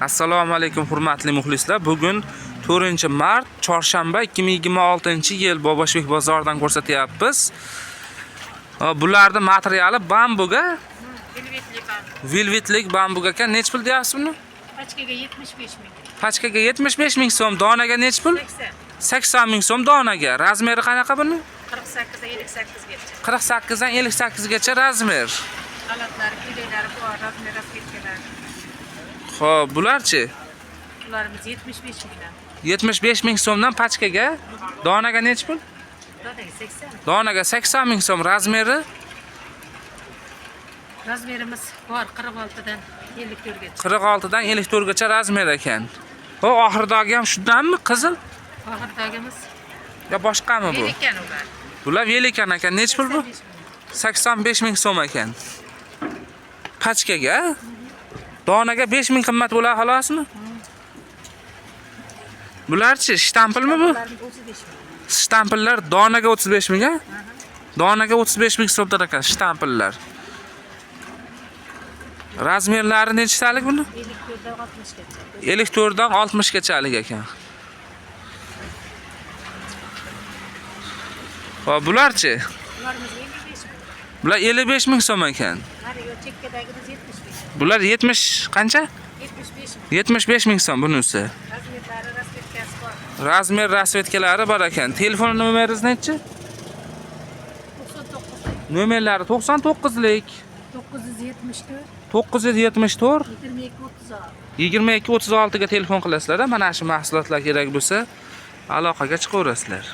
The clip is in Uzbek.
Assalomu alaykum hurmatli muxlislar. Bugun 4-mart, chorshanba 2026-yil Bobosbek bozoridan ko'rsatyapmiz. Bularning materiali bambuga, velvetlik bambuga ekan. Nech pul deyapsiz buni? Pachkaga 75 ming. Pachkaga 75 ming so'm, donaga nech pul? 80 ming so'm donaga. Razmeri qanaqa buni? 48 dan 58 gacha. 48 dan 58 gacha razmer. Xalatlari, ko'ylaklari bor, razmer ketganlar. Xo'p, bularchi? Ularimiz 75 mingdan. 75 ming so'mdan pachkaga, donaga nech pul? Donaga 80. Donaga 80 ming so'm razmeri. Razmerimiz bor 46 dan 54 gacha. 46 dan 54 gacha razmer ekan. Ho, oxirdagi ham shundanmi, qizil? Oxirdagimiz Yo boshqami bu? ekan ular. Bular velikan ekan. Nech pul bu? 85 ming so'm ekan. Pachkaga, donaga 5 ming qimmat bo'ladi xolosmi? Bularchi shtampilmi bu? Ularimiz 35 ming. Shtampillar donaga 35 ming, ha? Donaga 35 ming so'mdan ekan shtampillar. Razmerlari nechtalik buni? 54 dan 60 gacha. 54 dan 60 gachalik ekan. Xo'p, bularchi? Ularimiz 55 ming. Bular 55 ming so'm ekan. Har yo chekkadagimiz 75 ming. Bular 70 qancha? 75 ming. 75 ming so'm bunisi. Razmerlari, rasvetkasi bor. Razmer rasvetkalari bor ekan. Telefon nomeringiz nechi? 99. Nomerlari 99lik 974 974 22 36. 22 36 ga telefon qilasizlar. Mana shu mahsulotlar kerak bo'lsa, aloqaga chiqaverasizlar.